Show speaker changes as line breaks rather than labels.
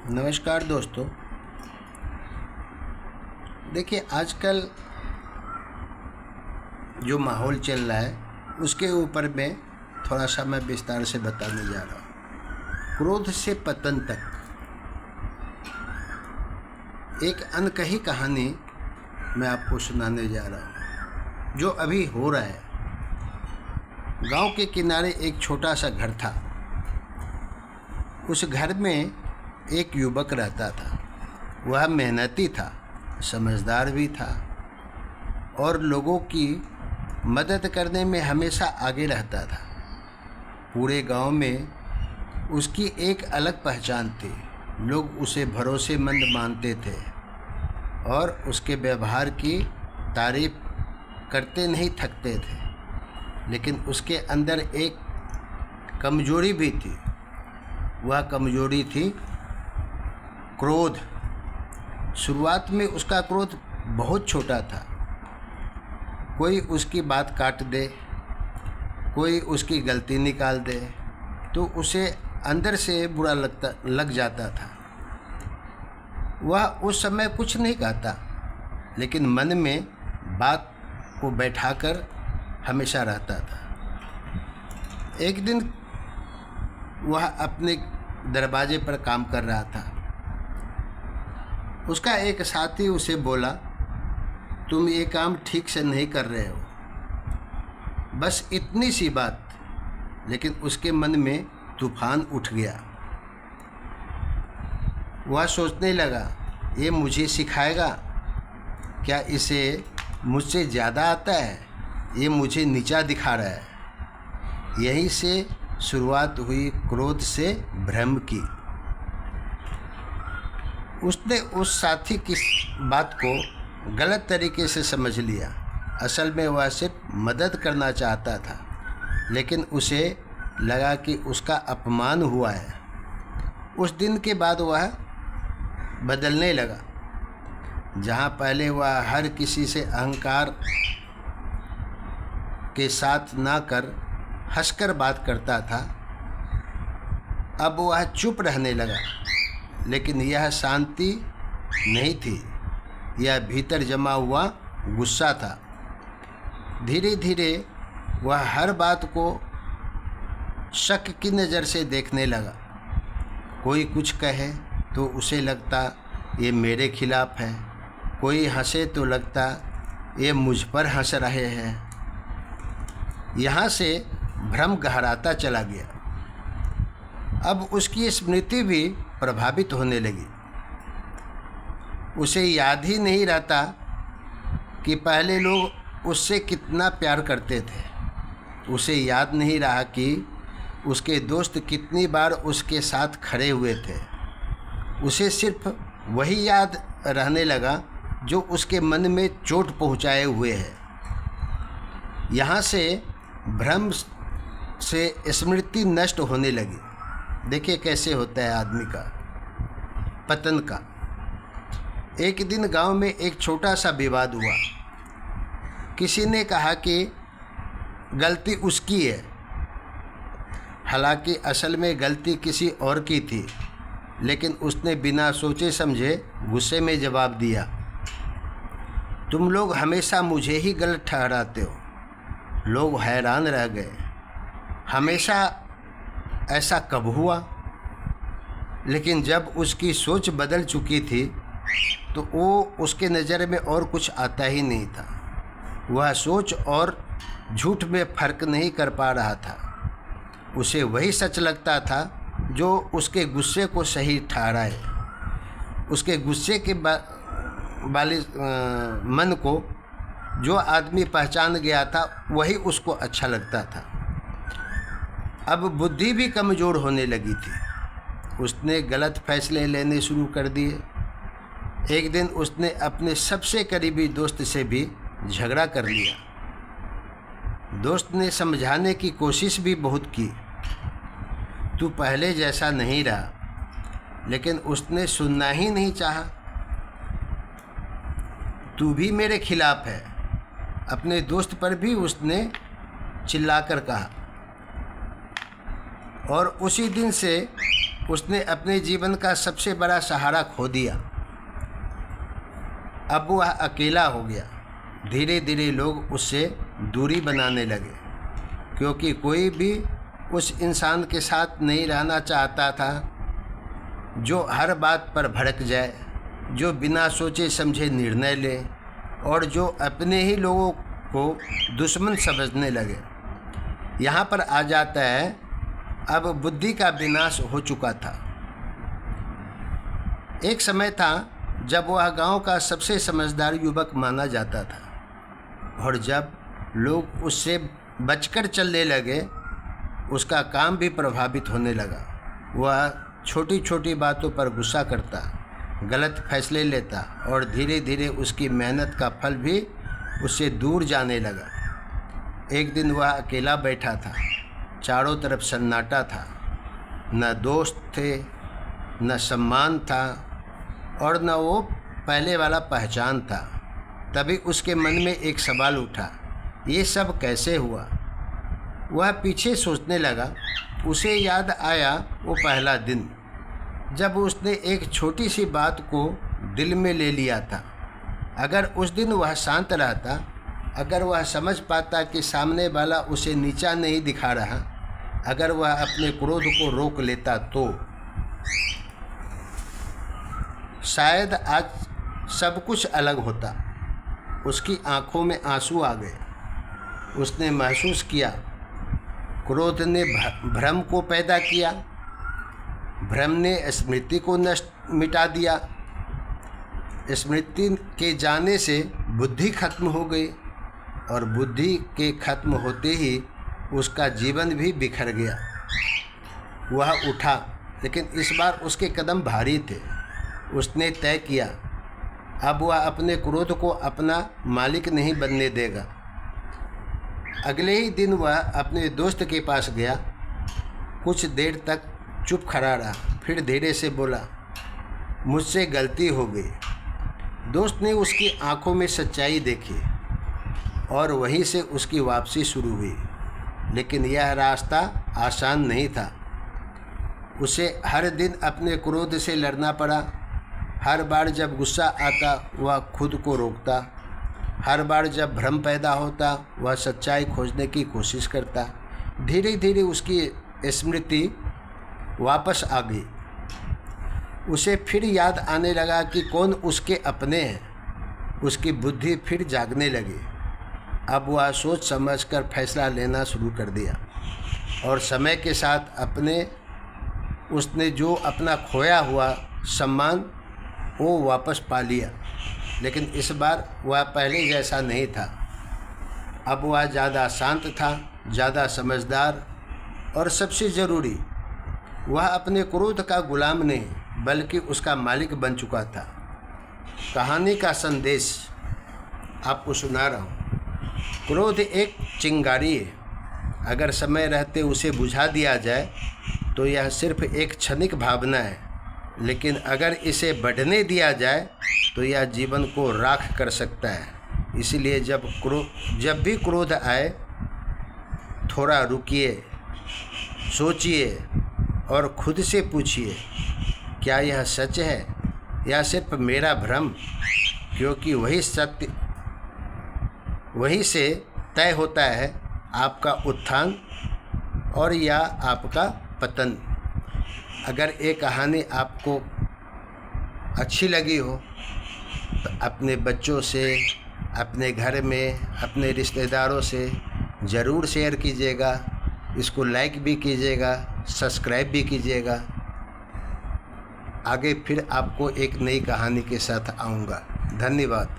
नमस्कार दोस्तों। देखिए, आजकल जो माहौल चल रहा है उसके ऊपर मैं थोड़ा सा विस्तार से बताने जा रहा हूँ। क्रोध से पतन तक एक अनकही कहानी मैं आपको सुनाने जा रहा हूँ जो अभी हो रहा है। गांव के किनारे एक छोटा सा घर था। उस घर में एक युवक रहता था। वह मेहनती था, समझदार भी था और लोगों की मदद करने में हमेशा आगे रहता था। पूरे गांव में उसकी एक अलग पहचान थी। लोग उसे भरोसेमंद मानते थे और उसके व्यवहार की तारीफ करते नहीं थकते थे। लेकिन उसके अंदर एक कमजोरी भी थी। वह कमजोरी थी क्रोध। शुरुआत में उसका क्रोध बहुत छोटा था। कोई उसकी बात काट दे, कोई उसकी गलती निकाल दे तो उसे अंदर से बुरा लग जाता था। वह उस समय कुछ नहीं कहता, लेकिन मन में बात को बैठाकर हमेशा रहता था। एक दिन वह अपने दरवाजे पर काम कर रहा था। उसका एक साथी उसे बोला, तुम ये काम ठीक से नहीं कर रहे हो। बस इतनी सी बात, लेकिन उसके मन में तूफान उठ गया। वह सोचने लगा, ये मुझे सिखाएगा क्या? इसे मुझसे ज़्यादा आता है, ये मुझे नीचा दिखा रहा है। यहीं से शुरुआत हुई क्रोध से भ्रम की। उसने उस साथी की बात को गलत तरीके से समझ लिया। असल में वह सिर्फ मदद करना चाहता था, लेकिन उसे लगा कि उसका अपमान हुआ है। उस दिन के बाद वह बदलने लगा। जहाँ पहले वह हर किसी से अहंकार के साथ ना कर हंसकर बात करता था, अब वह चुप रहने लगा। लेकिन यह शांति नहीं थी, यह भीतर जमा हुआ गुस्सा था। धीरे धीरे वह हर बात को शक की नज़र से देखने लगा। कोई कुछ कहे तो उसे लगता ये मेरे खिलाफ है, कोई हंसे तो लगता ये मुझ पर हंस रहे हैं। यहाँ से भ्रम गहराता चला गया। अब उसकी स्मृति भी प्रभावित होने लगी। उसे याद ही नहीं रहता कि पहले लोग उससे कितना प्यार करते थे। उसे याद नहीं रहा कि उसके दोस्त कितनी बार उसके साथ खड़े हुए थे। उसे सिर्फ वही याद रहने लगा जो उसके मन में चोट पहुँचाए हुए है। यहाँ से भ्रम से स्मृति नष्ट होने लगी। देखिए कैसे होता है आदमी का पतन का। एक दिन गांव में एक छोटा सा विवाद हुआ। किसी ने कहा कि गलती उसकी है, हालांकि असल में गलती किसी और की थी। लेकिन उसने बिना सोचे समझे गुस्से में जवाब दिया, तुम लोग हमेशा मुझे ही गलत ठहराते हो। लोग हैरान रह गए, हमेशा ऐसा कब हुआ? लेकिन जब उसकी सोच बदल चुकी थी तो वो उसके नज़र में और कुछ आता ही नहीं था। वह सोच और झूठ में फ़र्क नहीं कर पा रहा था। उसे वही सच लगता था जो उसके गुस्से को सही ठहराए। उसके गुस्से के वाले मन को जो आदमी पहचान गया था वही उसको अच्छा लगता था। अब बुद्धि भी कमज़ोर होने लगी थी। उसने गलत फैसले लेने शुरू कर दिए। एक दिन उसने अपने सबसे करीबी दोस्त से भी झगड़ा कर लिया। दोस्त ने समझाने की कोशिश भी बहुत की, तू पहले जैसा नहीं रहा, लेकिन उसने सुनना ही नहीं चाहा। तू भी मेरे खिलाफ है, अपने दोस्त पर भी उसने चिल्लाकर कहा। और उसी दिन से उसने अपने जीवन का सबसे बड़ा सहारा खो दिया। अब वह अकेला हो गया। धीरे धीरे लोग उससे दूरी बनाने लगे, क्योंकि कोई भी उस इंसान के साथ नहीं रहना चाहता था जो हर बात पर भड़क जाए, जो बिना सोचे समझे निर्णय ले और जो अपने ही लोगों को दुश्मन समझने लगे। यहाँ पर आ जाता है, अब बुद्धि का विनाश हो चुका था। एक समय था जब वह गांव का सबसे समझदार युवक माना जाता था, और जब लोग उससे बचकर चलने लगे उसका काम भी प्रभावित होने लगा। वह छोटी छोटी बातों पर गुस्सा करता, गलत फैसले लेता और धीरे धीरे उसकी मेहनत का फल भी उससे दूर जाने लगा। एक दिन वह अकेला बैठा था, चारों तरफ सन्नाटा था, न दोस्त थे, न सम्मान था और न वो पहले वाला पहचान था। तभी उसके मन में एक सवाल उठा, ये सब कैसे हुआ? वह पीछे सोचने लगा। उसे याद आया वो पहला दिन जब उसने एक छोटी सी बात को दिल में ले लिया था। अगर उस दिन वह शांत रहता, अगर वह समझ पाता कि सामने वाला उसे नीचा नहीं दिखा रहा, अगर वह अपने क्रोध को रोक लेता तो शायद आज सब कुछ अलग होता। उसकी आंखों में आंसू आ गए। उसने महसूस किया क्रोध ने भ्रम को पैदा किया, भ्रम ने स्मृति को मिटा दिया, स्मृति के जाने से बुद्धि खत्म हो गई और बुद्धि के खत्म होते ही उसका जीवन भी बिखर गया। वह उठा, लेकिन इस बार उसके कदम भारी थे। उसने तय किया अब वह अपने क्रोध को अपना मालिक नहीं बनने देगा। अगले ही दिन वह अपने दोस्त के पास गया। कुछ देर तक चुप खड़ा रहा, फिर धीरे से बोला, मुझसे गलती हो गई। दोस्त ने उसकी आंखों में सच्चाई देखी और वहीं से उसकी वापसी शुरू हुई। लेकिन यह रास्ता आसान नहीं था। उसे हर दिन अपने क्रोध से लड़ना पड़ा। हर बार जब गुस्सा आता वह खुद को रोकता, हर बार जब भ्रम पैदा होता वह सच्चाई खोजने की कोशिश करता। धीरे धीरे उसकी स्मृति वापस आ गई। उसे फिर याद आने लगा कि कौन उसके अपने हैं। उसकी बुद्धि फिर जागने लगी। अब वह सोच समझकर फैसला लेना शुरू कर दिया और समय के साथ उसने जो अपना खोया हुआ सम्मान वो वापस पा लिया। लेकिन इस बार वह पहले जैसा नहीं था। अब वह ज़्यादा शांत था, ज़्यादा समझदार और सबसे ज़रूरी वह अपने क्रोध का गुलाम नहीं बल्कि उसका मालिक बन चुका था। कहानी का संदेश आपको सुना रहा हूँ। क्रोध एक चिंगारी है। अगर समय रहते उसे बुझा दिया जाए तो यह सिर्फ एक क्षणिक भावना है, लेकिन अगर इसे बढ़ने दिया जाए तो यह जीवन को राख कर सकता है। इसलिए जब भी क्रोध आए, थोड़ा रुकिए, सोचिए और खुद से पूछिए, क्या यह सच है या सिर्फ मेरा भ्रम? क्योंकि वही सत्य, वहीं से तय होता है आपका उत्थान और या आपका पतन। अगर ये कहानी आपको अच्छी लगी हो तो अपने बच्चों से, अपने घर में, अपने रिश्तेदारों से ज़रूर शेयर कीजिएगा। इसको लाइक भी कीजिएगा, सब्सक्राइब भी कीजिएगा। आगे फिर आपको एक नई कहानी के साथ आऊँगा। धन्यवाद।